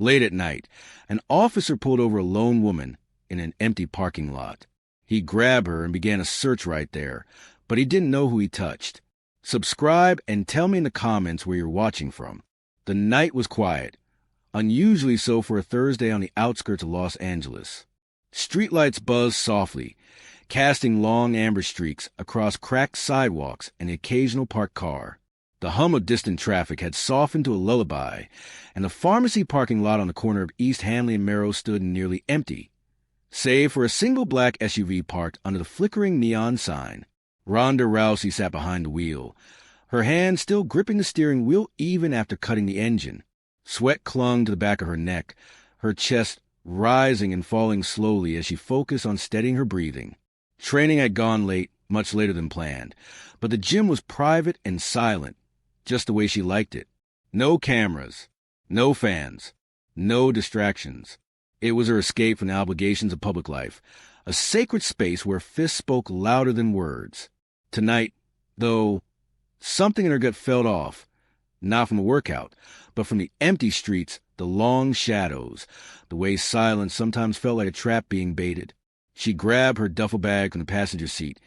Late at night, an officer pulled over a lone woman in an empty parking lot. He grabbed her and began a search right there, but he didn't know who he touched. Subscribe and tell me in the comments where you're watching from. The night was quiet, unusually so for a Thursday on the outskirts of Los Angeles. Streetlights buzzed softly, casting long amber streaks across cracked sidewalks and the occasional parked car. The hum of distant traffic had softened to a lullaby, and the pharmacy parking lot on the corner of East Hanley and Merrow stood nearly empty, save for a single black SUV parked under the flickering neon sign. Ronda Rousey sat behind the wheel, her hand still gripping the steering wheel even after cutting the engine. Sweat clung to the back of her neck, her chest rising and falling slowly as she focused on steadying her breathing. Training had gone late, much later than planned, but the gym was private and silent, just the way she liked it. No cameras, no fans, no distractions. It was her escape from the obligations of public life, a sacred space where fists spoke louder than words. Tonight, though, something in her gut felt off, not from a workout, but from the empty streets, the long shadows, the way silence sometimes felt like a trap being baited. She grabbed her duffel bag from the passenger seat,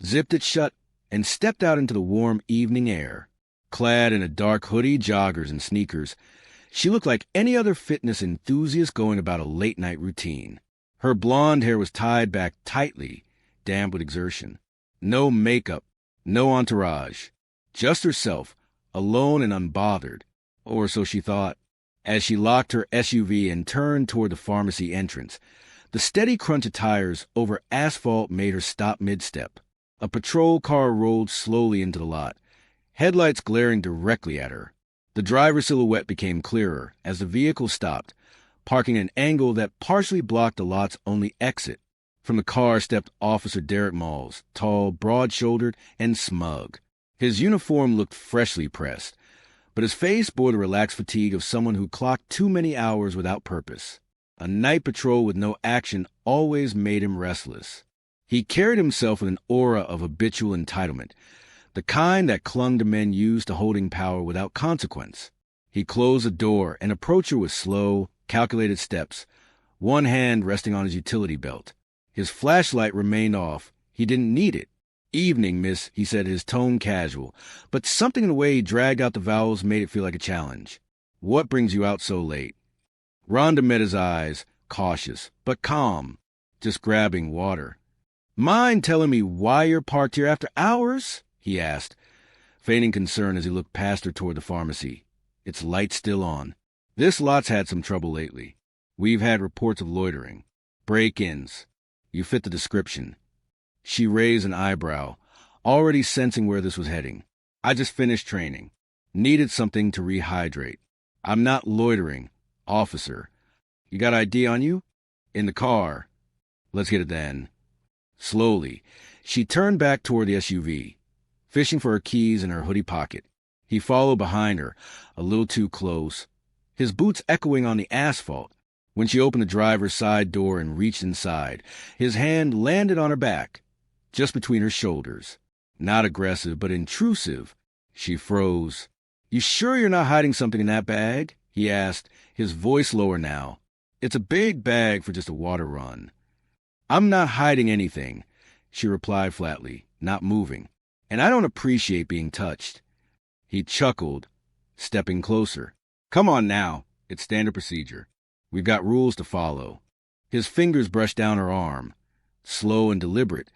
zipped it shut, and stepped out into the warm evening air. Clad in a dark hoodie, joggers, and sneakers, she looked like any other fitness enthusiast going about a late-night routine. Her blonde hair was tied back tightly, damp with exertion. No makeup, no entourage. Just herself, alone and unbothered, or so she thought. As she locked her SUV and turned toward the pharmacy entrance, the steady crunch of tires over asphalt made her stop mid-step. A patrol car rolled slowly into the lot, headlights glaring directly at her. The driver's silhouette became clearer as the vehicle stopped, parking at an angle that partially blocked the lot's only exit. From the car stepped Officer Derek Malls, tall, broad-shouldered, and smug. His uniform looked freshly pressed, but his face bore the relaxed fatigue of someone who clocked too many hours without purpose. A night patrol with no action always made him restless. He carried himself with an aura of habitual entitlement, the kind that clung to men used to holding power without consequence. He closed the door and approached her with slow, calculated steps, one hand resting on his utility belt. His flashlight remained off. He didn't need it. "Evening, miss," he said, his tone casual, but something in the way he dragged out the vowels made it feel like a challenge. "What brings you out so late?" Rhonda met his eyes, cautious, but calm, just grabbing water. "Mind telling me why you're parked here after hours?" he asked, feigning concern as he looked past her toward the pharmacy, its lights still on. "This lot's had some trouble lately. We've had reports of loitering, break-ins. You fit the description." She raised an eyebrow, already sensing where this was heading. "I just finished training. Needed something to rehydrate. I'm not loitering, officer. You got ID on you?" "In the car." "Let's get it then." Slowly, she turned back toward the SUV, fishing for her keys in her hoodie pocket. He followed behind her, a little too close, his boots echoing on the asphalt. When she opened the driver's side door and reached inside, his hand landed on her back, just between her shoulders. Not aggressive, but intrusive. She froze. "You sure you're not hiding something in that bag?" he asked, his voice lower now. "It's a big bag for just a water run." "I'm not hiding anything," she replied flatly, not moving. "And I don't appreciate being touched." He chuckled, stepping closer. "Come on now. It's standard procedure. We've got rules to follow." His fingers brushed down her arm, slow and deliberate,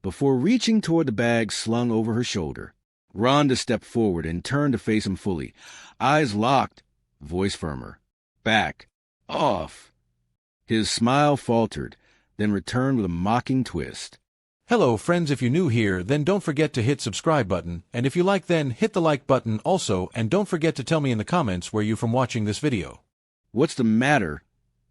before reaching toward the bag slung over her shoulder. Rhonda stepped forward and turned to face him fully, eyes locked, voice firmer. "Back. Off." His smile faltered, then returned with a mocking twist. Hello friends, if you're new here, then don't forget to hit subscribe button, and if you like, then hit the like button also, and don't forget to tell me in the comments where you're from watching this video. "What's the matter?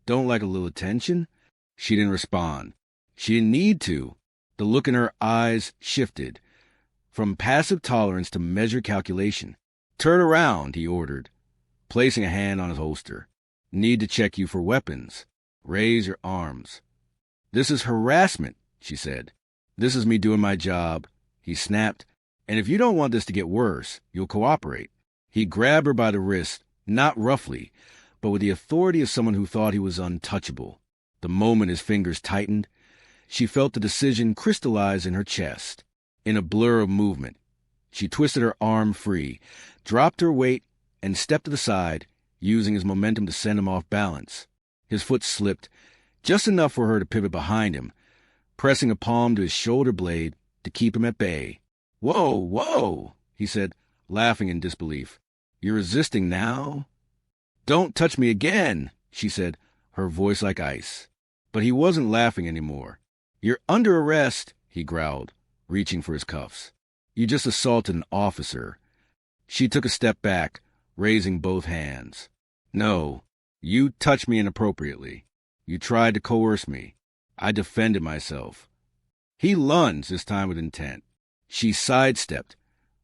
Don't like a little attention?" She didn't respond. She didn't need to. The look in her eyes shifted, from passive tolerance to measured calculation. "Turn around," he ordered, placing a hand on his holster. "Need to check you for weapons. Raise your arms." "This is harassment," she said. "This is me doing my job," he snapped. "And if you don't want this to get worse, you'll cooperate." He grabbed her by the wrist, not roughly, but with the authority of someone who thought he was untouchable. The moment his fingers tightened, she felt the decision crystallize in her chest. In a blur of movement, she twisted her arm free, dropped her weight, and stepped to the side, using his momentum to send him off balance. His foot slipped, just enough for her to pivot behind him, pressing a palm to his shoulder blade to keep him at bay. "Whoa, whoa," he said, laughing in disbelief. "You're resisting now?" "Don't touch me again," she said, her voice like ice. But he wasn't laughing anymore. "You're under arrest," he growled, reaching for his cuffs. "You just assaulted an officer." She took a step back, raising both hands. "No, you touched me inappropriately. You tried to coerce me. I defended myself." He lunged, this time with intent. She sidestepped,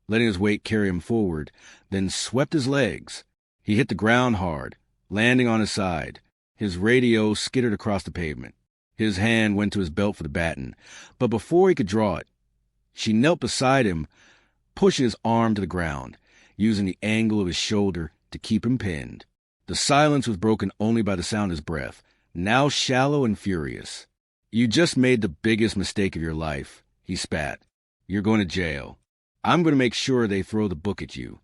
letting his weight carry him forward, then swept his legs. He hit the ground hard, landing on his side. His radio skittered across the pavement. His hand went to his belt for the baton, but before he could draw it, she knelt beside him, pushing his arm to the ground, using the angle of his shoulder to keep him pinned. The silence was broken only by the sound of his breath, now shallow and furious. "You just made the biggest mistake of your life," he spat. "You're going to jail. I'm going to make sure they throw the book at you."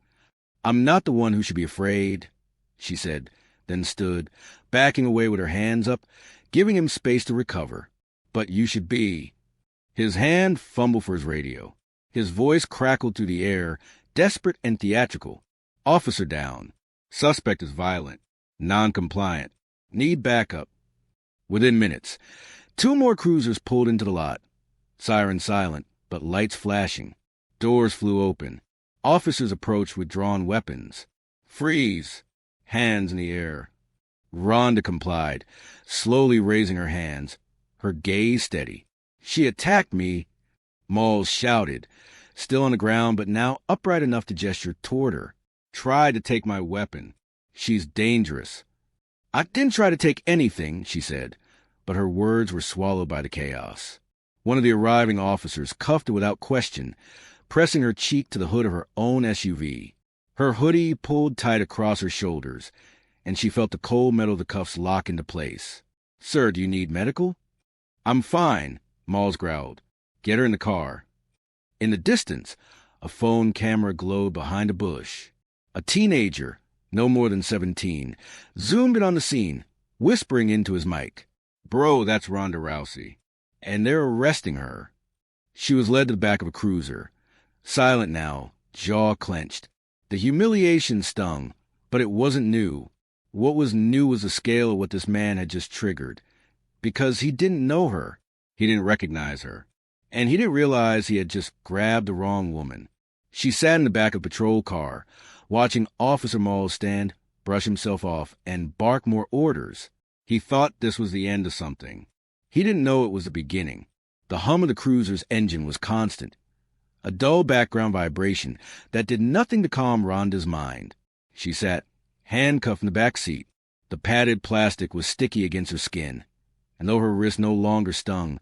"I'm not the one who should be afraid," she said, then stood, backing away with her hands up, giving him space to recover. "But you should be." His hand fumbled for his radio. His voice crackled through the air, desperate and theatrical. "Officer down. Suspect is violent. Non-compliant. Need backup." Within minutes, 2 more cruisers pulled into the lot. Sirens silent, but lights flashing. Doors flew open. Officers approached with drawn weapons. "Freeze!" Hands in the air. Rhonda complied, slowly raising her hands, her gaze steady. "She attacked me," Malls shouted, still on the ground but now upright enough to gesture toward her. "Tried to take my weapon. She's dangerous." "I didn't try to take anything," she said, but her words were swallowed by the chaos. One of the arriving officers cuffed her without question, pressing her cheek to the hood of her own SUV. Her hoodie pulled tight across her shoulders, and she felt the cold metal of the cuffs lock into place. "Sir, do you need medical?" "I'm fine," Malls growled. "Get her in the car." In the distance, a phone camera glowed behind a bush. A teenager, no more than 17, zoomed in on the scene, whispering into his mic. "Bro, that's Ronda Rousey. And they're arresting her." She was led to the back of a cruiser. Silent now, jaw clenched. The humiliation stung, but it wasn't new. What was new was the scale of what this man had just triggered. Because he didn't know her. He didn't recognize her. And he didn't realize he had just grabbed the wrong woman. She sat in the back of a patrol car, watching Officer Malls stand, brush himself off, and bark more orders. He thought this was the end of something. He didn't know it was the beginning. The hum of the cruiser's engine was constant, a dull background vibration that did nothing to calm Rhonda's mind. She sat, handcuffed in the back seat. The padded plastic was sticky against her skin, and though her wrist no longer stung,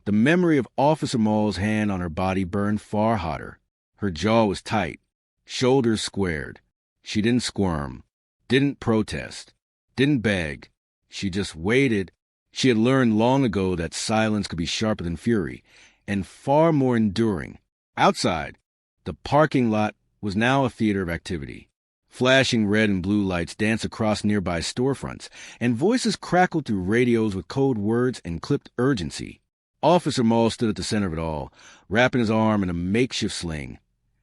the memory of Officer Malls' hand on her body burned far hotter. Her jaw was tight, shoulders squared. She didn't squirm, didn't protest, didn't beg. She just waited. She had learned long ago that silence could be sharper than fury, and far more enduring. Outside, the parking lot was now a theater of activity. Flashing red and blue lights danced across nearby storefronts, and voices crackled through radios with code words and clipped urgency. Officer Malls stood at the center of it all, wrapping his arm in a makeshift sling,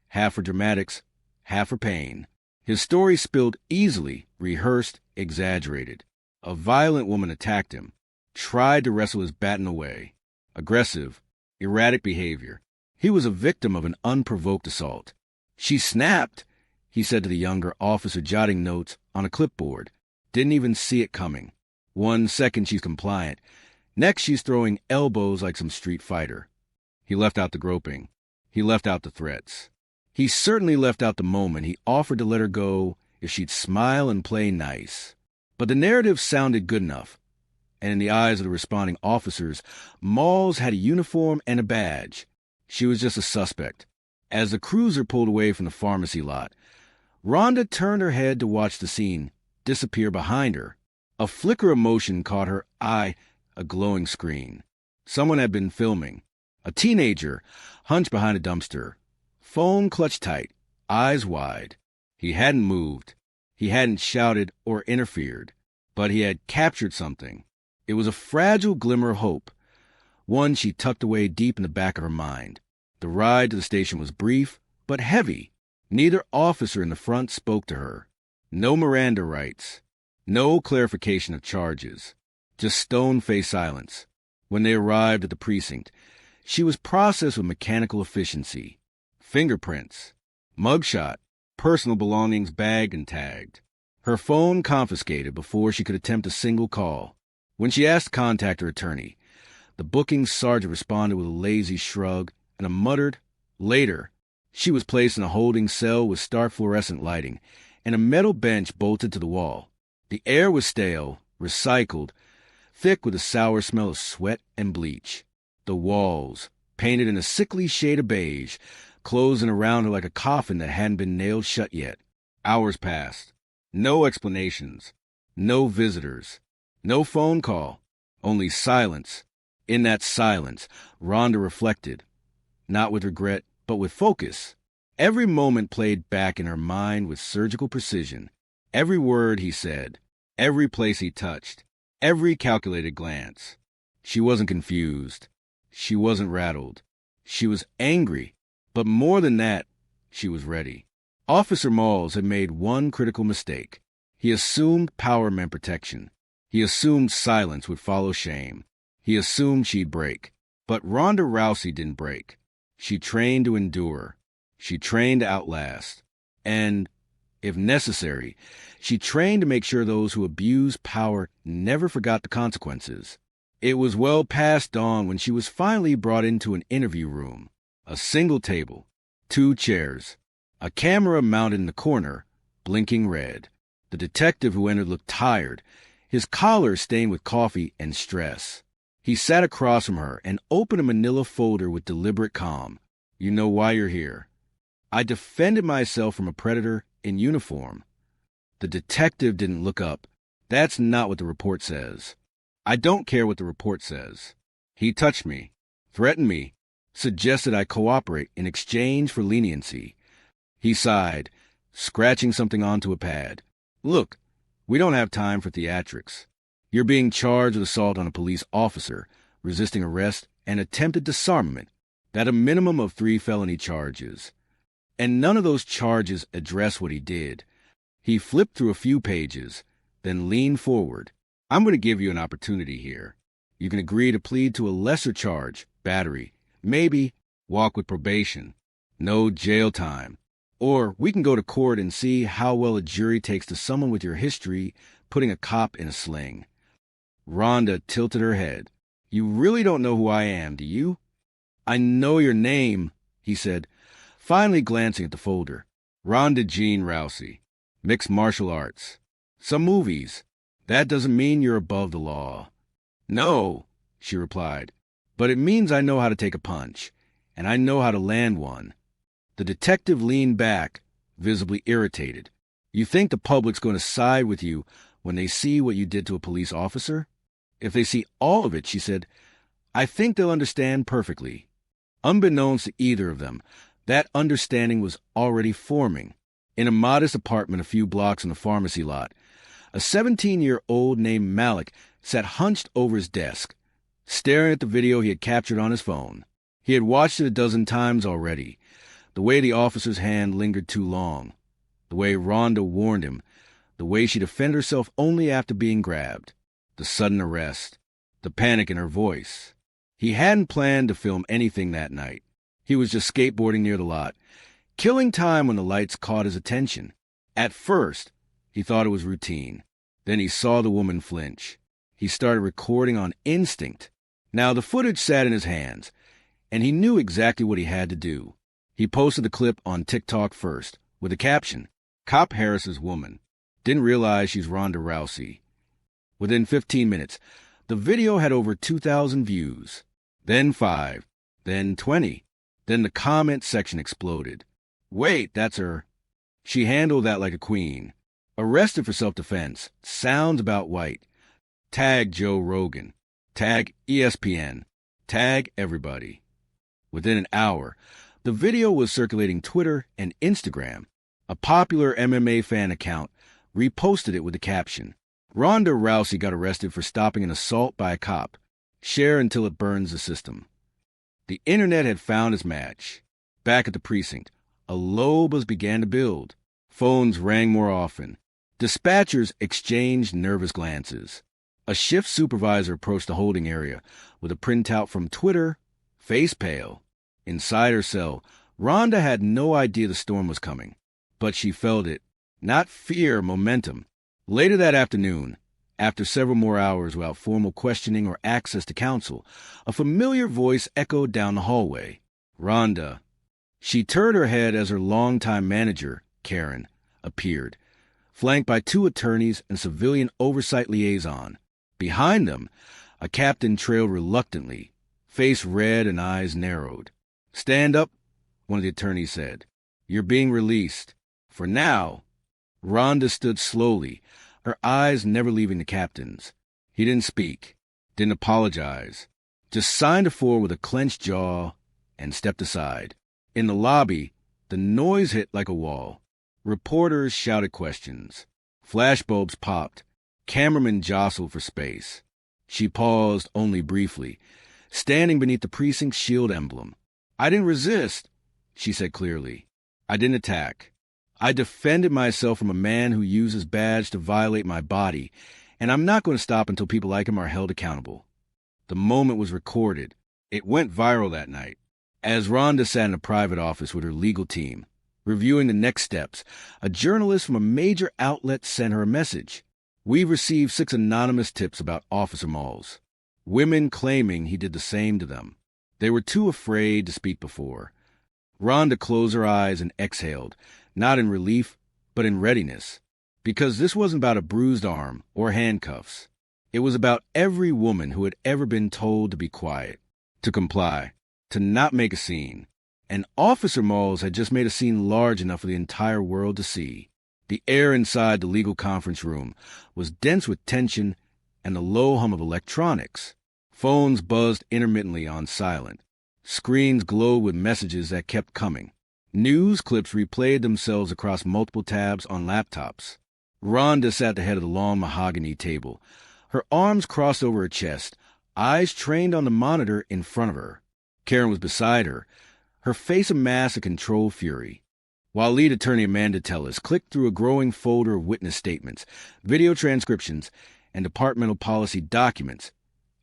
half for dramatics, half for pain. His story spilled easily, rehearsed, exaggerated. A violent woman attacked him, tried to wrestle his baton away. Aggressive, erratic behavior. He was a victim of an unprovoked assault. "She snapped," he said to the younger officer, jotting notes on a clipboard. "Didn't even see it coming. 1 second she's compliant. Next she's throwing elbows like some street fighter." He left out the groping. He left out the threats. He certainly left out the moment he offered to let her go if she'd smile and play nice. But the narrative sounded good enough, and in the eyes of the responding officers, Malls had a uniform and a badge. She was just a suspect. As the cruiser pulled away from the pharmacy lot, Rhonda turned her head to watch the scene, disappear behind her. A flicker of motion caught her eye, a glowing screen. Someone had been filming. A teenager, hunched behind a dumpster. Phone clutched tight, eyes wide. He hadn't moved. He hadn't shouted or interfered. But he had captured something. It was a fragile glimmer of hope, one she tucked away deep in the back of her mind. The ride to the station was brief, but heavy. Neither officer in the front spoke to her. No Miranda rights. No clarification of charges. Just stone-faced silence. When they arrived at the precinct, she was processed with mechanical efficiency. Fingerprints, mugshot, personal belongings bagged and tagged. Her phone confiscated before she could attempt a single call. When she asked to contact her attorney, the booking sergeant responded with a lazy shrug and a muttered, "Later." She was placed in a holding cell with stark fluorescent lighting and a metal bench bolted to the wall. The air was stale, recycled, thick with a sour smell of sweat and bleach. The walls, painted in a sickly shade of beige, closing around her like a coffin that hadn't been nailed shut yet. Hours passed. No explanations. No visitors. No phone call. Only silence. In that silence, Rhonda reflected, not with regret, but with focus. Every moment played back in her mind with surgical precision. Every word he said, every place he touched, every calculated glance. She wasn't confused. She wasn't rattled. She was angry. But more than that, she was ready. Officer Malls had made one critical mistake. He assumed power meant protection. He assumed silence would follow shame. He assumed she'd break. But Ronda Rousey didn't break. She trained to endure. She trained to outlast. And, if necessary, she trained to make sure those who abused power never forgot the consequences. It was well past dawn when she was finally brought into an interview room. A single table, 2 chairs, a camera mounted in the corner, blinking red. The detective who entered looked tired, his collar stained with coffee and stress. He sat across from her and opened a manila folder with deliberate calm. "You know why you're here." "I defended myself from a predator in uniform." The detective didn't look up. "That's not what the report says." "I don't care what the report says. He touched me, threatened me, suggested I cooperate in exchange for leniency." He sighed, scratching something onto a pad. "Look, we don't have time for theatrics. You're being charged with assault on a police officer, resisting arrest, and attempted disarmament. That a minimum of 3 felony charges. And none of those charges address what he did." He flipped through a few pages, then leaned forward. "I'm going to give you an opportunity here. You can agree to plead to a lesser charge, battery, maybe walk with probation, no jail time. Or we can go to court and see how well a jury takes to someone with your history putting a cop in a sling." Rhonda tilted her head. "You really don't know who I am, do you?" "I know your name," he said, finally glancing at the folder. "Ronda Jean Rousey. Mixed martial arts. Some movies. That doesn't mean you're above the law." "No," she replied, "but it means I know how to take a punch, and I know how to land one." The detective leaned back, visibly irritated. "You think the public's going to side with you when they see what you did to a police officer?" "If they see all of it," she said, "I think they'll understand perfectly." Unbeknownst to either of them, that understanding was already forming. In a modest apartment a few blocks from the pharmacy lot, a 17-year-old named Malik sat hunched over his desk, staring at the video he had captured on his phone. He had watched it a dozen times already. The way the officer's hand lingered too long. The way Rhonda warned him. The way she defended herself only after being grabbed. The sudden arrest. The panic in her voice. He hadn't planned to film anything that night. He was just skateboarding near the lot, killing time when the lights caught his attention. At first, he thought it was routine. Then he saw the woman flinch. He started recording on instinct. Now the footage sat in his hands, and he knew exactly what he had to do. He posted the clip on TikTok first, with a caption, "Cop Harris's woman. Didn't realize she's Ronda Rousey." Within 15 minutes, the video had over 2,000 views. Then 5. Then 20. Then the comment section exploded. "Wait, that's her. She handled that like a queen. Arrested for self-defense. Sounds about white. Tag Joe Rogan. Tag ESPN. Tag everybody. Within an hour, the video was circulating Twitter and Instagram. A popular MMA fan account reposted it with the caption, "Ronda Rousey got arrested for stopping an assault by a cop. Share until it burns the system." The internet had found its match. Back at the precinct, a low buzz began to build. Phones rang more often. Dispatchers exchanged nervous glances. A shift supervisor approached the holding area with a printout from Twitter, face pale. Inside her cell, Ronda had no idea the storm was coming, but she felt it. Not fear, momentum. Later that afternoon, after several more hours without formal questioning or access to counsel, a familiar voice echoed down the hallway. "Ronda." She turned her head as her longtime manager, Karen, appeared, flanked by 2 attorneys and civilian oversight liaison. Behind them, a captain trailed reluctantly, face red and eyes narrowed. "Stand up," one of the attorneys said. "You're being released. For now." Ronda stood slowly, her eyes never leaving the captain's. He didn't speak, didn't apologize, just signed her forward with a clenched jaw and stepped aside. In the lobby, the noise hit like a wall. Reporters shouted questions. Flashbulbs popped. Cameramen jostled for space. She paused only briefly, standing beneath the precinct's shield emblem. "I didn't resist," she said clearly. "I didn't attack. I defended myself from a man who used his badge to violate my body, and I'm not going to stop until people like him are held accountable." The moment was recorded. It went viral that night. As Ronda sat in a private office with her legal team, reviewing the next steps, a journalist from a major outlet sent her a message. "We've received 6 anonymous tips about Officer Malls. Women claiming he did the same to them. They were too afraid to speak before." Ronda closed her eyes and exhaled, not in relief, but in readiness. Because this wasn't about a bruised arm or handcuffs. It was about every woman who had ever been told to be quiet, to comply, to not make a scene. And Officer Malls had just made a scene large enough for the entire world to see. The air inside the legal conference room was dense with tension and the low hum of electronics. Phones buzzed intermittently on silent. Screens glowed with messages that kept coming. News clips replayed themselves across multiple tabs on laptops. Ronda sat at the head of the long mahogany table, her arms crossed over her chest, eyes trained on the monitor in front of her. Karen was beside her, her face a mask of controlled fury. While lead attorney Amanda Tellis clicked through a growing folder of witness statements, video transcriptions, and departmental policy documents,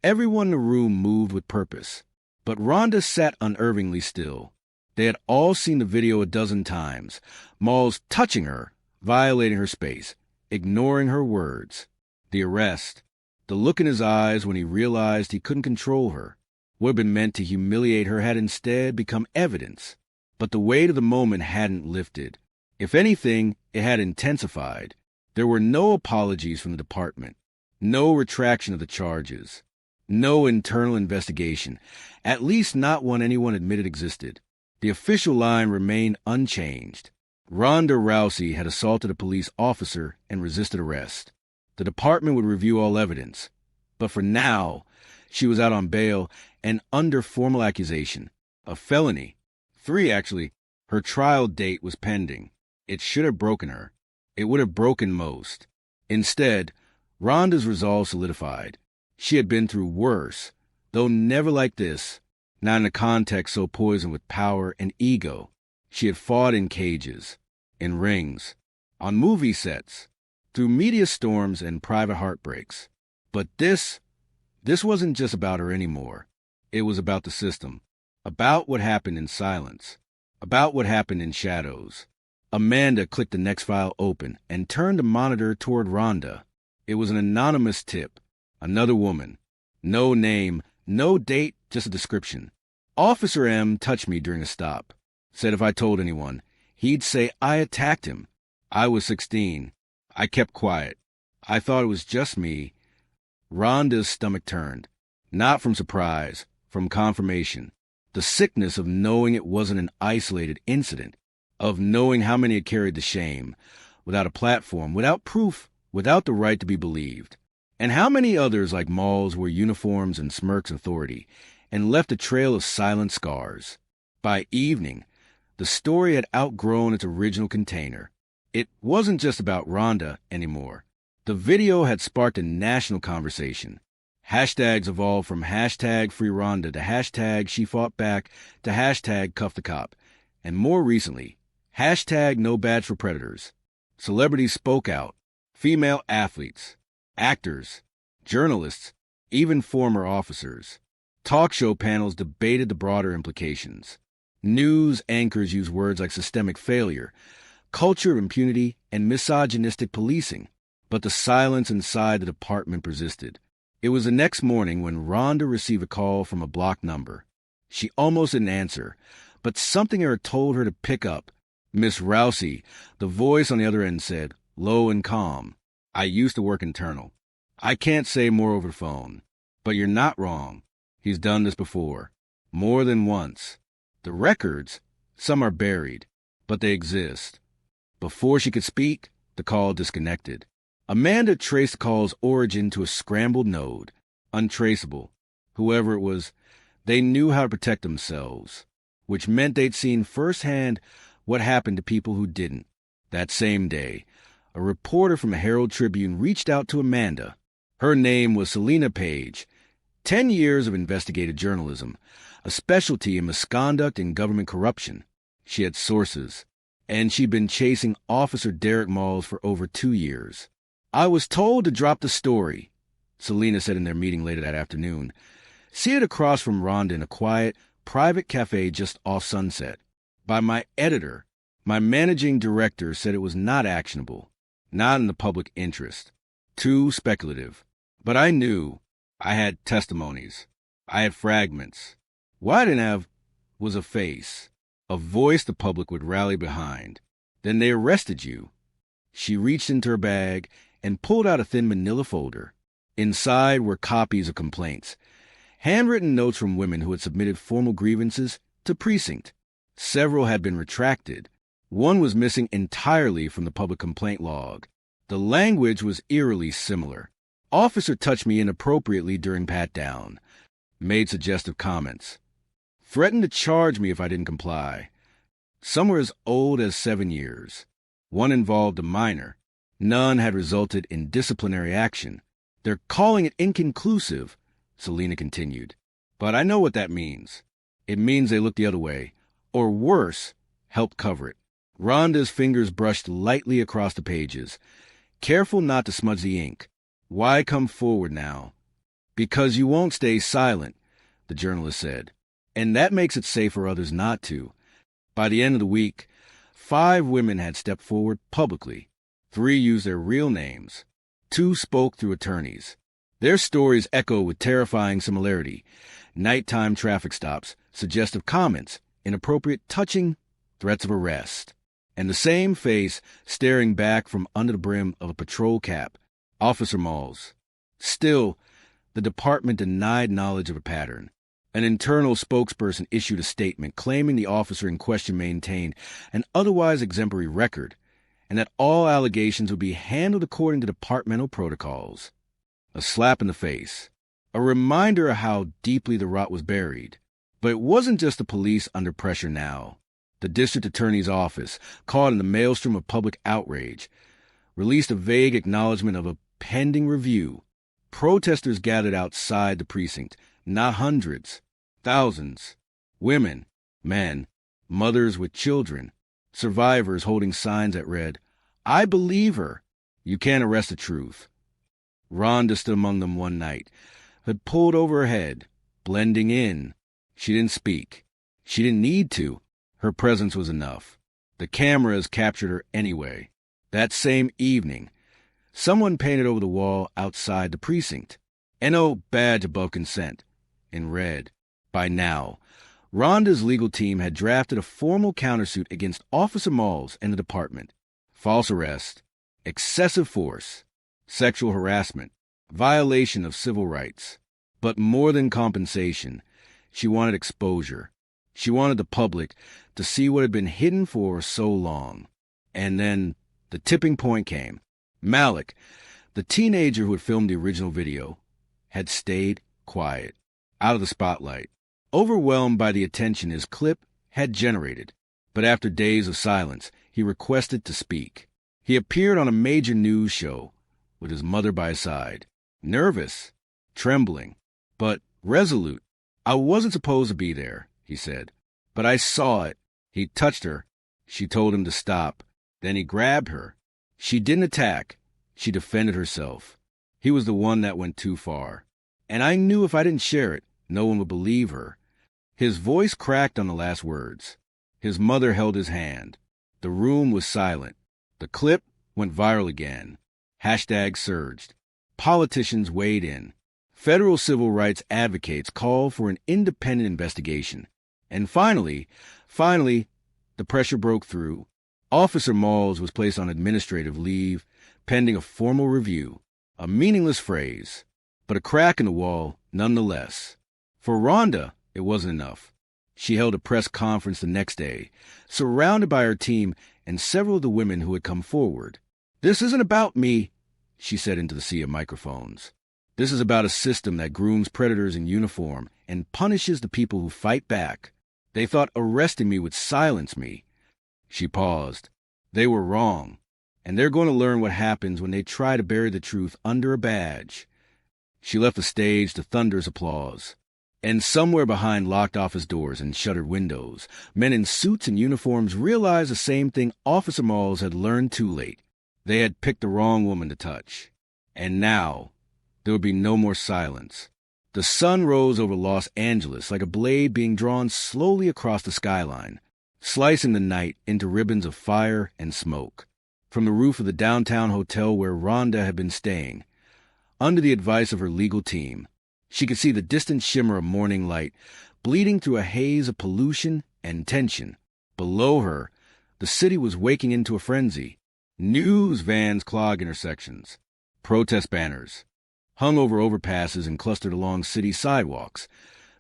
everyone in the room moved with purpose. But Ronda sat unervingly still. They had all seen the video a dozen times. Malls touching her, violating her space, ignoring her words. The arrest, the look in his eyes when he realized he couldn't control her, what had been meant to humiliate her had instead become evidence. But the weight of the moment hadn't lifted. If anything, it had intensified. There were no apologies from the department, no retraction of the charges, no internal investigation, at least not one anyone admitted existed. The official line remained unchanged. Ronda Rousey had assaulted a police officer and resisted arrest. The department would review all evidence. But for now, she was out on bail and under formal accusation. A felony. 3, actually. Her trial date was pending. It should have broken her. It would have broken most. Instead, Ronda's resolve solidified. She had been through worse, though never like this, not in a context so poisoned with power and ego. She had fought in cages, in rings, on movie sets, through media storms and private heartbreaks. But this wasn't just about her anymore. It was about the system, about what happened in silence, about what happened in shadows. Amanda clicked the next file open and turned the monitor toward Ronda. It was an anonymous tip. Another woman. No name, no date, just a description. "Officer M touched me during a stop. Said if I told anyone, he'd say I attacked him. I was 16. I kept quiet. I thought it was just me." Rhonda's stomach turned. Not from surprise, from confirmation. The sickness of knowing it wasn't an isolated incident, of knowing how many had carried the shame. without a platform, without proof, without the right to be believed. And how many others like Malls wore uniforms and smirks authority and left a trail of silent scars? By evening, the story had outgrown its original container. It wasn't just about Ronda anymore. The video had sparked a national conversation. Hashtags evolved from hashtag Free Ronda to hashtag She Fought Back to hashtag Cuff the Cop. And more recently, hashtag No Badge for Predators. Celebrities spoke out. Female athletes, actors, journalists, even former officers. Talk show panels debated the broader implications. News anchors used words like systemic failure, culture of impunity, and misogynistic policing. But the silence inside the department persisted. It was the next morning when Ronda received a call from a blocked number. She almost didn't answer, but something in her told her to pick up. Miss Rousey, the voice on the other end, said, low and calm, "I used to work internal. I can't say more over the phone. But you're not wrong. He's done this before. More than once. The records, some are buried, but they exist." Before she could speak, the call disconnected. Amanda traced the call's origin to a scrambled node. Untraceable. Whoever it was, they knew how to protect themselves, which meant they'd seen firsthand what happened to people who didn't. That same day, a reporter from a Herald Tribune reached out to Amanda. Her name was Selena Page. 10 years of investigative journalism, a specialty in misconduct and government corruption. She had sources, and she'd been chasing Officer Derek Malls for over 2 years. "I was told to drop the story," Selena said in their meeting later that afternoon. Seated across from Ronda in a quiet, private cafe just off Sunset. "By my editor. My managing director said it was not actionable, not in the public interest. Too speculative. But I knew. I had testimonies. I had fragments. What I didn't have was a face, a voice the public would rally behind. Then they arrested you." She reached into her bag and pulled out a thin manila folder. Inside were copies of complaints, handwritten notes from women who had submitted formal grievances to precinct. Several had been retracted. One was missing entirely from the public complaint log. The language was eerily similar. "Officer touched me inappropriately during pat-down. Made suggestive comments. Threatened to charge me if I didn't comply. Some were as old as 7 years. One involved a minor. None had resulted in disciplinary action. They're calling it inconclusive," Selena continued. "But I know what that means. It means they looked the other way, or worse, helped cover it." Ronda's fingers brushed lightly across the pages, careful not to smudge the ink. "Why come forward now?" "Because you won't stay silent," the journalist said. "And that makes it safe for others not to." By the end of the week, 5 women had stepped forward publicly. 3 used their real names. 2 spoke through attorneys. Their stories echo with terrifying similarity. Nighttime traffic stops, suggestive comments, inappropriate touching, threats of arrest. And the same face staring back from under the brim of a patrol cap, Officer Malls. Still, the department denied knowledge of a pattern. An internal spokesperson issued a statement claiming the officer in question maintained an otherwise exemplary record, and that all allegations would be handled according to departmental protocols. A slap in the face. A reminder of how deeply the rot was buried. But it wasn't just the police under pressure now. The district attorney's office, caught in the maelstrom of public outrage, released a vague acknowledgement of a pending review. Protesters gathered outside the precinct, not hundreds, thousands. Women, men, mothers with children, survivors holding signs that read, "I believe her. You can't arrest the truth." Ronda stood among them one night, had pulled over her head, blending in. She didn't speak. She didn't need to. Her presence was enough. The cameras captured her anyway. That same evening, someone painted over the wall outside the precinct, "NO badge above consent," in red. By now, Ronda's legal team had drafted a formal countersuit against Officer Malls and the department. False arrest, excessive force, sexual harassment, violation of civil rights. But more than compensation, she wanted exposure. She wanted the public to see what had been hidden for so long. And then The tipping point came. Malik, the teenager who had filmed the original video, had stayed quiet, out of the spotlight, overwhelmed by the attention his clip had generated. But after days of silence, he requested to speak. He appeared on a major news show with his mother by his side, nervous, trembling, but resolute. "I wasn't supposed to be there," he said, "but I saw it." He touched her. She told him to stop. Then he grabbed her. She didn't attack. She defended herself. He was the one that went too far. And I knew if I didn't share it, no one would believe her. His voice cracked on the last words. His mother held his hand. The room was silent. The clip went viral again. Hashtags surged. Politicians weighed in. Federal civil rights advocates called for an independent investigation. And finally, the pressure broke through. Officer Malls was placed on administrative leave, pending a formal review. A meaningless phrase, but a crack in the wall nonetheless. For Rhonda, it wasn't enough. She held a press conference the next day, surrounded by her team and several of the women who had come forward. "This isn't about me," she said into the sea of microphones. "This is about a system that grooms predators in uniform and punishes the people who fight back. They thought arresting me would silence me." She paused. "They were wrong, and they're going to learn what happens when they try to bury the truth under a badge." She left the stage to thunderous applause. And somewhere behind locked office doors and shuttered windows, men in suits and uniforms realized the same thing Officer Malls had learned too late. They had picked the wrong woman to touch. And now, there would be no more silence. The sun rose over Los Angeles like a blade being drawn slowly across the skyline, slicing the night into ribbons of fire and smoke. From the roof of the downtown hotel where Rhonda had been staying, under the advice of her legal team, she could see the distant shimmer of morning light bleeding through a haze of pollution and tension. Below her, the city was waking into a frenzy. News vans clogged intersections. Protest banners hung over overpasses and clustered along city sidewalks.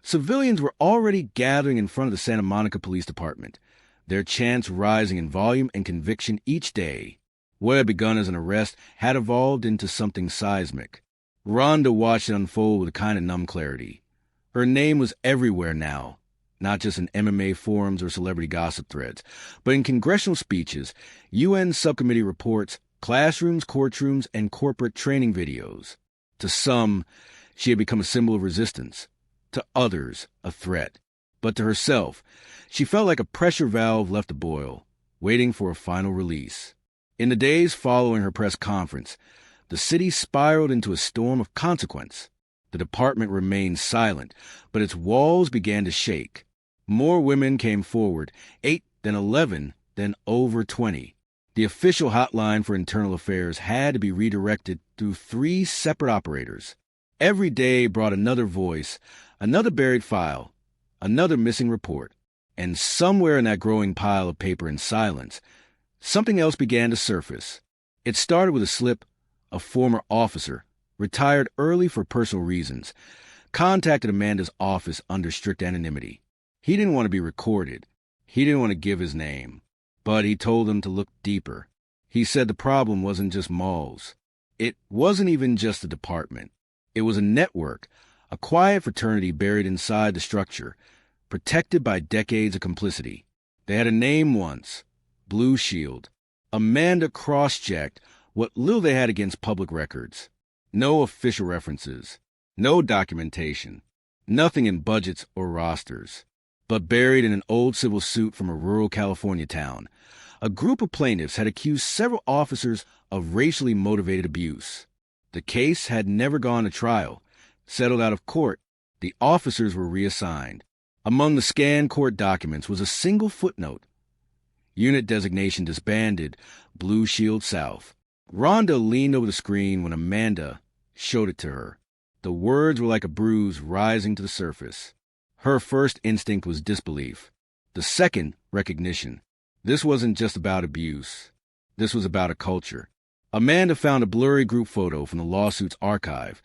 Civilians were already gathering in front of the Santa Monica Police Department, their chants rising in volume and conviction each day. What had begun as an arrest had evolved into something seismic. Rhonda watched it unfold with a kind of numb clarity. Her name was everywhere now, not just in MMA forums or celebrity gossip threads, but in congressional speeches, UN subcommittee reports, classrooms, courtrooms, and corporate training videos. To some, she had become a symbol of resistance. To others, a threat. But to herself, she felt like a pressure valve left to boil, waiting for a final release. In the days following her press conference, the city spiraled into a storm of consequence. The department remained silent, but its walls began to shake. More women came forward, 8, then 11, then over 20. The official hotline for internal affairs had to be redirected through 3 separate operators. Every day brought another voice, another buried file, another missing report. And somewhere in that growing pile of paper and silence, something else began to surface. It started with a slip. A former officer, retired early for personal reasons, contacted Amanda's office under strict anonymity. He didn't want to be recorded. He didn't want to give his name. But he told them to look deeper. He said the problem wasn't just Malls. It wasn't even just the department. It was a network, a quiet fraternity buried inside the structure, protected by decades of complicity. They had a name once, Blue Shield. Amanda cross-checked what little they had against public records. No official references, no documentation, nothing in budgets or rosters. But buried in an old civil suit from a rural California town, a group of plaintiffs had accused several officers of racially motivated abuse. The case had never gone to trial. Settled out of court, the officers were reassigned. Among the scanned court documents was a single footnote. Unit designation disbanded, Blue Shield South. Rhonda leaned over the screen when Amanda showed it to her. The words were like a bruise rising to the surface. Her first instinct was disbelief. The second, recognition. This wasn't just about abuse. This was about a culture. Amanda found a blurry group photo from the lawsuit's archive.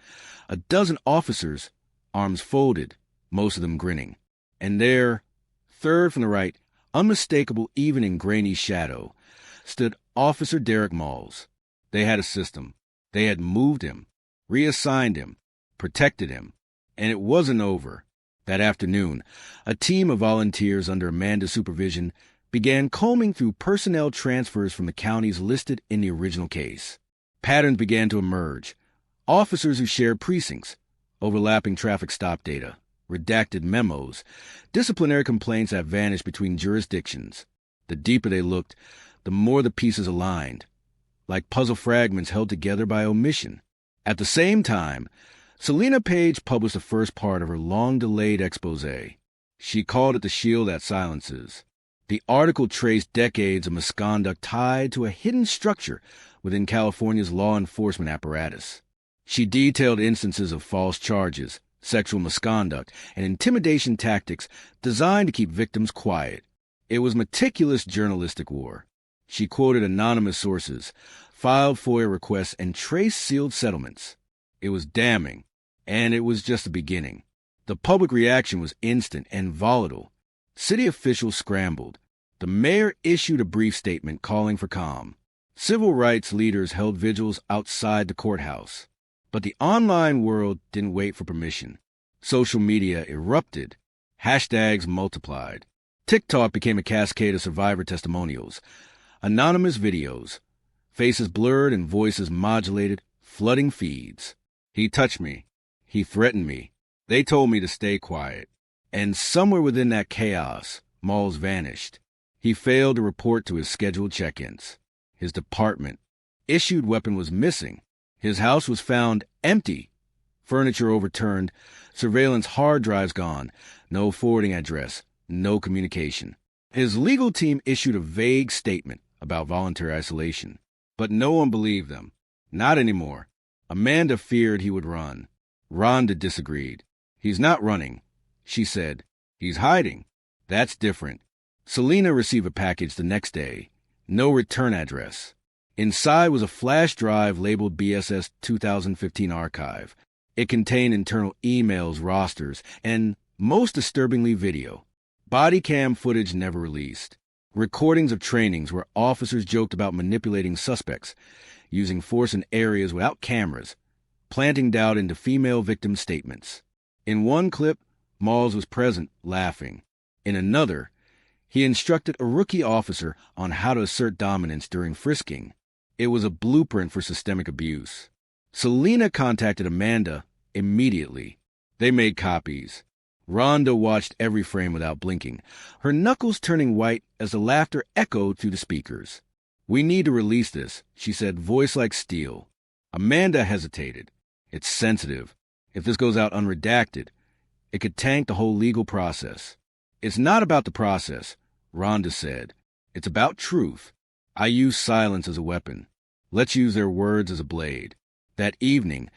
A dozen officers, arms folded, most of them grinning. And there, third from the right, unmistakable even in grainy shadow, stood Officer Derek Malls. They had a system. They had moved him, reassigned him, protected him. And it wasn't over. That afternoon, a team of volunteers under Amanda's supervision began combing through personnel transfers from the counties listed in the original case. Patterns began to emerge. Officers who shared precincts, overlapping traffic stop data, redacted memos, disciplinary complaints that vanished between jurisdictions. The deeper they looked, the more the pieces aligned, like puzzle fragments held together by omission. At the same time, Selena Page published the first part of her long-delayed exposé. She called it The Shield That Silences. The article traced decades of misconduct tied to a hidden structure within California's law enforcement apparatus. She detailed instances of false charges, sexual misconduct, and intimidation tactics designed to keep victims quiet. It was meticulous journalistic war. She quoted anonymous sources, filed FOIA requests, and traced sealed settlements. It was damning, and it was just the beginning. The public reaction was instant and volatile. City officials scrambled. The mayor issued a brief statement calling for calm. Civil rights leaders held vigils outside the courthouse. But the online world didn't wait for permission. Social media erupted. Hashtags multiplied. TikTok became a cascade of survivor testimonials. Anonymous videos. Faces blurred and voices modulated, flooding feeds. He touched me. He threatened me. They told me to stay quiet. And somewhere within that chaos, Malls vanished. He failed to report to his scheduled check-ins. His department issued weapon was missing. His house was found empty. Furniture overturned. Surveillance hard drives gone. No forwarding address. No communication. His legal team issued a vague statement about voluntary isolation. But no one believed them. Not anymore. Amanda feared he would run. Rhonda disagreed. He's not running, she said. He's hiding. That's different. Selena received a package the next day. No return address. Inside was a flash drive labeled BSS 2015 archive. It contained internal emails, rosters, and, most disturbingly, video. Body cam footage never released. Recordings of trainings where officers joked about manipulating suspects, using force in areas without cameras, planting doubt into female victim statements. In one clip, Malls was present, laughing. In another, he instructed a rookie officer on how to assert dominance during frisking. It was a blueprint for systemic abuse. Selena contacted Amanda immediately. They made copies. Rhonda watched every frame without blinking, her knuckles turning white as the laughter echoed through the speakers. "We need to release this," she said, voice like steel. Amanda hesitated. "It's sensitive. If this goes out unredacted, it could tank the whole legal process." "It's not about the process," Rhonda said. "It's about truth. I use silence as a weapon. Let's use their words as a blade." That evening,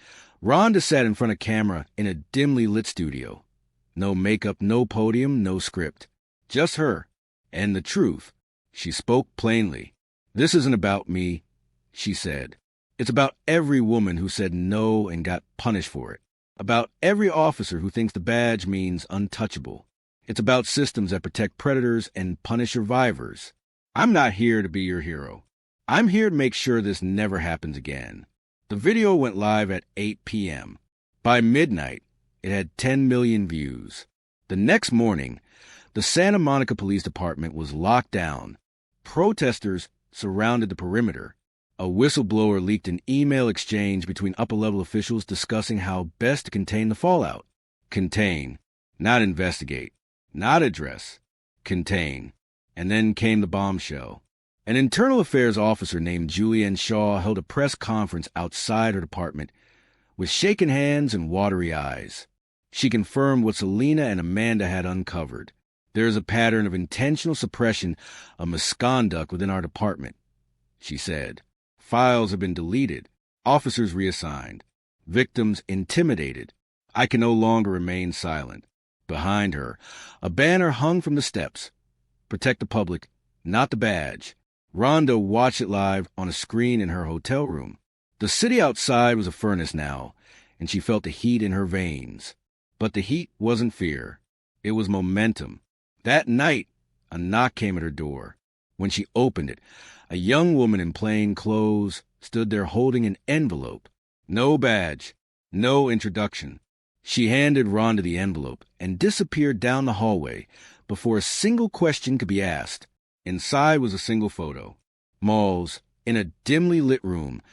Rhonda sat in front of camera in a dimly lit studio. No makeup, no podium, no script. Just her. And the truth. She spoke plainly. "This isn't about me," she said. "It's about every woman who said no and got punished for it. About every officer who thinks the badge means untouchable. It's about systems that protect predators and punish survivors. I'm not here to be your hero. I'm here to make sure this never happens again." The video went live at 8 p.m. By midnight, it had 10 million views. The next morning, the Santa Monica Police Department was locked down. Protesters surrounded the perimeter. A whistleblower leaked an email exchange between upper-level officials discussing how best to contain the fallout. Contain, not investigate, not address. Contain. And then came the bombshell. An internal affairs officer named Julianne Shaw held a press conference outside her department with shaken hands and watery eyes. She confirmed what Selena and Amanda had uncovered. "There is a pattern of intentional suppression of misconduct within our department," she said. "Files have been deleted, officers reassigned, victims intimidated. I can no longer remain silent." Behind her, a banner hung from the steps. "Protect the public, not the badge." Rhonda watched it live on a screen in her hotel room. The city outside was a furnace now, and she felt the heat in her veins. But the heat wasn't fear. It was momentum. That night, a knock came at her door. When she opened it, a young woman in plain clothes stood there holding an envelope. No badge, no introduction. She handed Rhonda the envelope and disappeared down the hallway before a single question could be asked. Inside was a single photo. Malls, in a dimly lit room,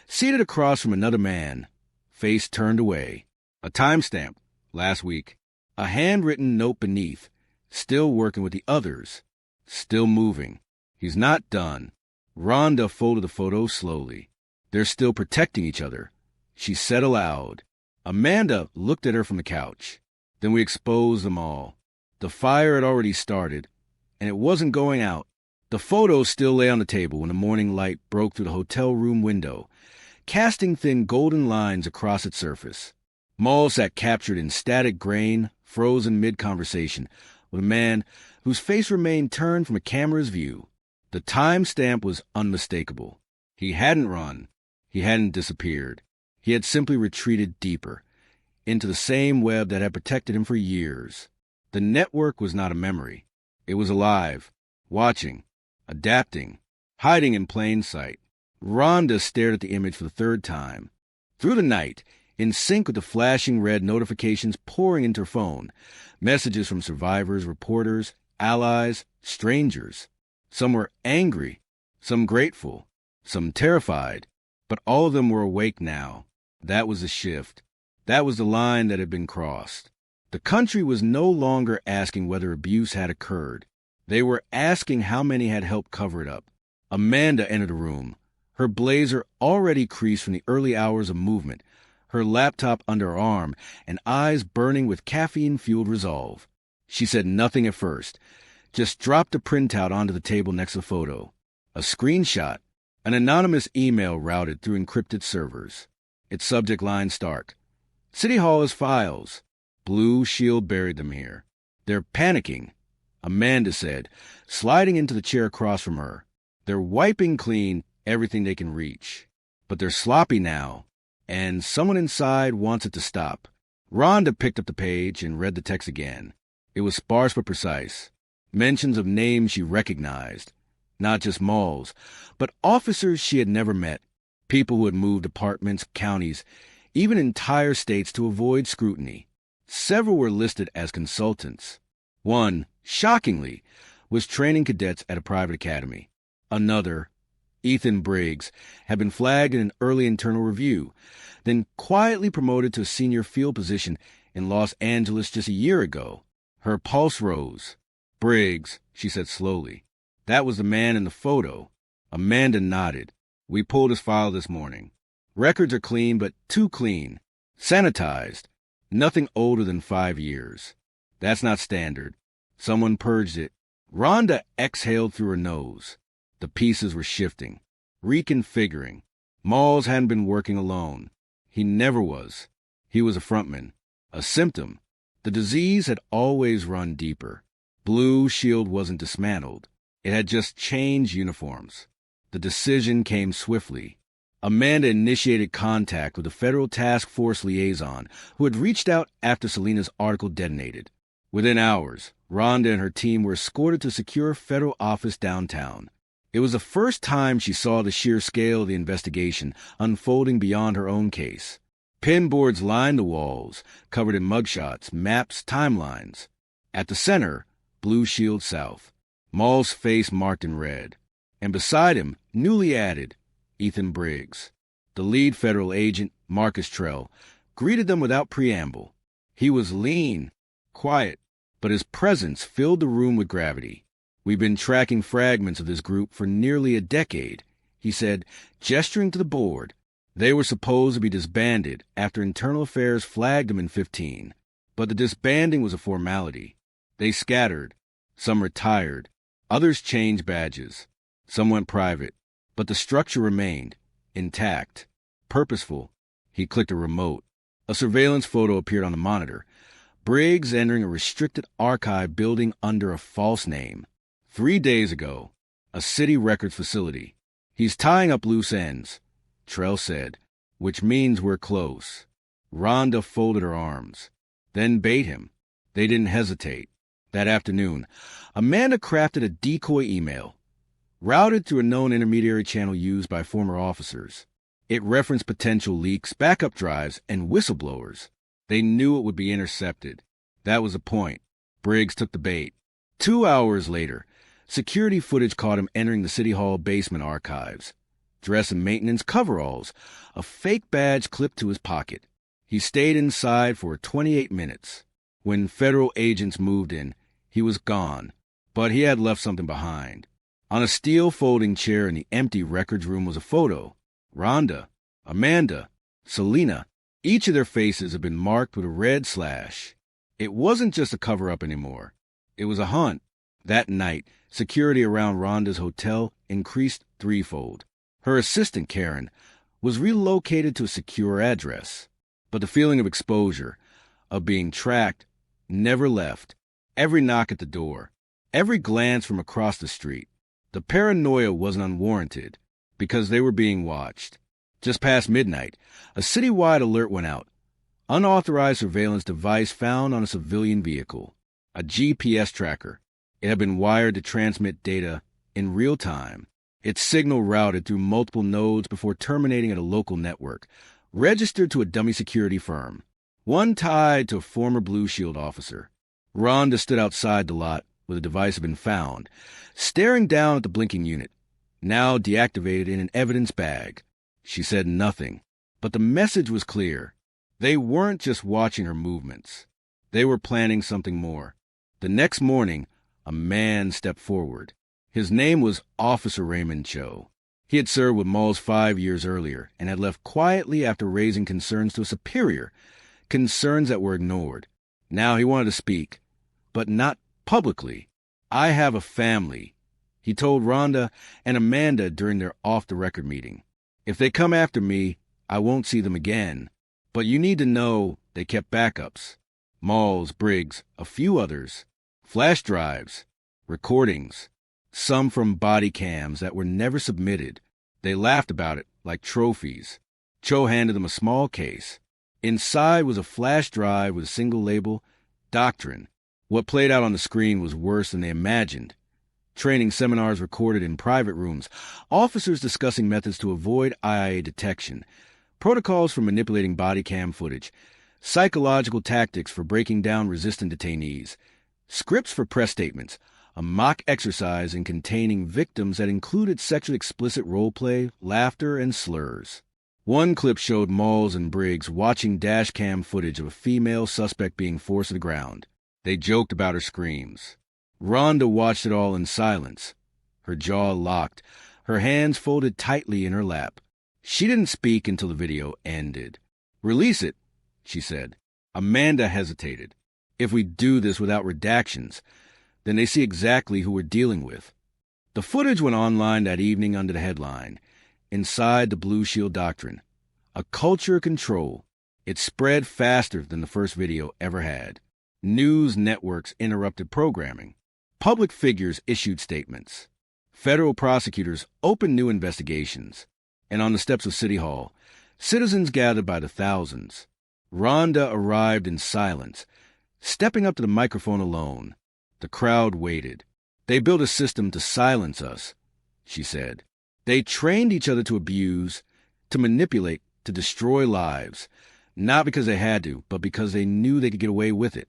seated across from another man, face turned away. A timestamp, last week. A handwritten note beneath, still working with the others, still moving. He's not done. Rhonda folded the photo slowly. They're still protecting each other. She said aloud. Amanda looked at her from the couch. Then we exposed them all. The fire had already started, and it wasn't going out. The photo still lay on the table when the morning light broke through the hotel room window, casting thin golden lines across its surface. Maul sat captured in static grain, frozen mid-conversation, with a man whose face remained turned from a camera's view. The time-stamp was unmistakable. He hadn't run. He hadn't disappeared. He had simply retreated deeper, into the same web that had protected him for years. The network was not a memory. It was alive, watching, adapting, hiding in plain sight. Rhonda stared at the image for the third time. Through the night, in sync with the flashing red notifications pouring into her phone, messages from survivors, reporters, allies, strangers. Some were angry, some grateful, some terrified, but all of them were awake now. That was the shift. That was the line that had been crossed. The country was no longer asking whether abuse had occurred. They were asking how many had helped cover it up. Amanda entered the room, her blazer already creased from the early hours of movement, her laptop under her arm, and eyes burning with caffeine-fueled resolve. She said nothing at first, just dropped a printout onto the table next to the photo. A screenshot, an anonymous email routed through encrypted servers. Its subject line stark. City Hall has files. Blue Shield buried them here. They're panicking, Amanda said, sliding into the chair across from her. They're wiping clean everything they can reach. But they're sloppy now, and someone inside wants it to stop. Rhonda picked up the page and read the text again. It was sparse but precise. Mentions of names she recognized. Not just malls, but officers she had never met. People who had moved departments, counties, even entire states to avoid scrutiny. Several were listed as consultants. One, shockingly, was training cadets at a private academy. Another, Ethan Briggs, had been flagged in an early internal review, then quietly promoted to a senior field position in Los Angeles just a year ago. Her pulse rose. Briggs, she said slowly. That was the man in the photo. Amanda nodded. We pulled his file this morning. Records are clean, but too clean. Sanitized. Nothing older than 5 years. That's not standard. Someone purged it. Rhonda exhaled through her nose. The pieces were shifting, reconfiguring. Malls hadn't been working alone. He never was. He was a frontman, a symptom. The disease had always run deeper. Blue Shield wasn't dismantled. It had just changed uniforms. The decision came swiftly. Amanda initiated contact with a federal task force liaison who had reached out after Selena's article detonated. Within hours, Rhonda and her team were escorted to a secure federal office downtown. It was the first time she saw the sheer scale of the investigation unfolding beyond her own case. Pinboards lined the walls, covered in mugshots, maps, timelines. At the center, Blue Shield South, Maul's face marked in red. And beside him, newly added, Ethan Briggs. The lead federal agent, Marcus Trell, greeted them without preamble. He was lean, quiet, but his presence filled the room with gravity. We've been tracking fragments of this group for nearly a decade, he said, gesturing to the board. They were supposed to be disbanded after Internal Affairs flagged them in 2015. But the disbanding was a formality. They scattered. Some retired. Others changed badges. Some went private. But the structure remained, intact, purposeful. He clicked a remote. A surveillance photo appeared on the monitor. Briggs entering a restricted archive building under a false name. 3 days ago, a city records facility. He's tying up loose ends, Trell said, which means we're close. Rhonda folded her arms, then bait him. They didn't hesitate. That afternoon, Amanda crafted a decoy email. routed through a known intermediary channel used by former officers. It referenced potential leaks, backup drives, and whistleblowers. They knew it would be intercepted. That was the point. Briggs took the bait. 2 hours later, security footage caught him entering the City Hall basement archives, dressed in maintenance coveralls, a fake badge clipped to his pocket. He stayed inside for 28 minutes. When federal agents moved in, he was gone, but he had left something behind. On a steel folding chair in the empty records room was a photo. Ronda, Amanda, Selena, each of their faces had been marked with a red slash. It wasn't just a cover-up anymore. It was a hunt. That night, security around Ronda's hotel increased threefold. Her assistant, Karen, was relocated to a secure address. But the feeling of exposure, of being tracked, never left. Every knock at the door, every glance from across the street. The paranoia wasn't unwarranted, because they were being watched. Just past midnight, a citywide alert went out. Unauthorized surveillance device found on a civilian vehicle. A GPS tracker. It had been wired to transmit data in real time. Its signal routed through multiple nodes before terminating at a local network, registered to a dummy security firm, one tied to a former Blue Shield officer. Ronda stood outside the lot where the device had been found, staring down at the blinking unit, now deactivated in an evidence bag. She said nothing, but the message was clear. They weren't just watching her movements. They were planning something more. The next morning, a man stepped forward. His name was Officer Raymond Cho. He had served with Malls 5 years earlier and had left quietly after raising concerns to a superior, concerns that were ignored. Now he wanted to speak, but not publicly. "I have a family," he told Ronda and Amanda during their off-the-record meeting. "If they come after me, I won't see them again. But you need to know they kept backups. Malls, Briggs, a few others. Flash drives, recordings, some from body cams that were never submitted. They laughed about it like trophies." Cho handed them a small case. Inside was a flash drive with a single label, Doctrine. What played out on the screen was worse than they imagined. Training seminars recorded in private rooms, officers discussing methods to avoid IA detection, protocols for manipulating body cam footage, psychological tactics for breaking down resistant detainees, scripts for press statements, a mock exercise in containing victims that included sexually explicit role-play, laughter, and slurs. One clip showed Malls and Briggs watching dash cam footage of a female suspect being forced to the ground. They joked about her screams. Ronda watched it all in silence, her jaw locked, her hands folded tightly in her lap. She didn't speak until the video ended. "Release it," she said. Amanda hesitated. "If we do this without redactions, then they see exactly who we're dealing with." The footage went online that evening under the headline, "Inside the Blue Shield Doctrine. A Culture of Control." It spread faster than the first video ever had. News networks interrupted programming. Public figures issued statements. Federal prosecutors opened new investigations. And on the steps of City Hall, citizens gathered by the thousands. Ronda arrived in silence, stepping up to the microphone alone. The crowd waited. "They built a system to silence us," she said. "They trained each other to abuse, to manipulate, to destroy lives. Not because they had to, but because they knew they could get away with it.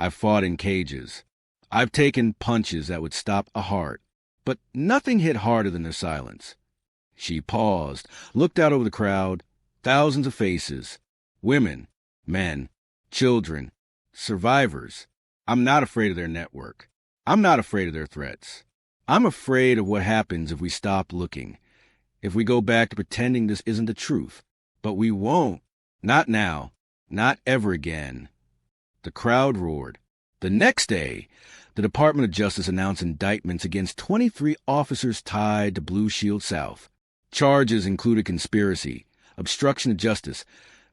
I've fought in cages. I've taken punches that would stop a heart. But nothing hit harder than their silence." She paused, looked out over the crowd, thousands of faces. Women, men, children, survivors. "I'm not afraid of their network. I'm not afraid of their threats. I'm afraid of what happens if we stop looking, if we go back to pretending this isn't the truth. But we won't. Not now. Not ever again." The crowd roared. The next day, the Department of Justice announced indictments against 23 officers tied to Blue Shield South. Charges included conspiracy, obstruction of justice,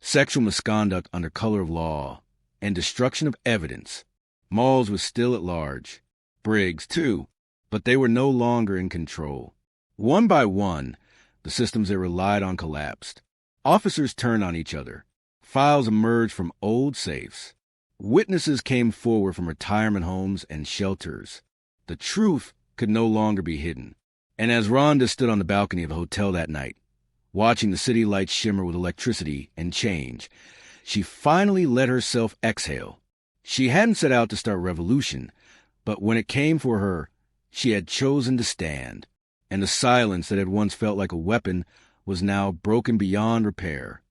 sexual misconduct under color of law, and destruction of evidence. Malls was still at large. Briggs, too, but they were no longer in control. One by one, the systems they relied on collapsed. Officers turned on each other. Files emerged from old safes. Witnesses came forward from retirement homes and shelters. The truth could no longer be hidden. And as Rhonda stood on the balcony of the hotel that night, watching the city lights shimmer with electricity and change, she finally let herself exhale. She hadn't set out to start revolution, but when it came for her, she had chosen to stand, and the silence that had once felt like a weapon was now broken beyond repair.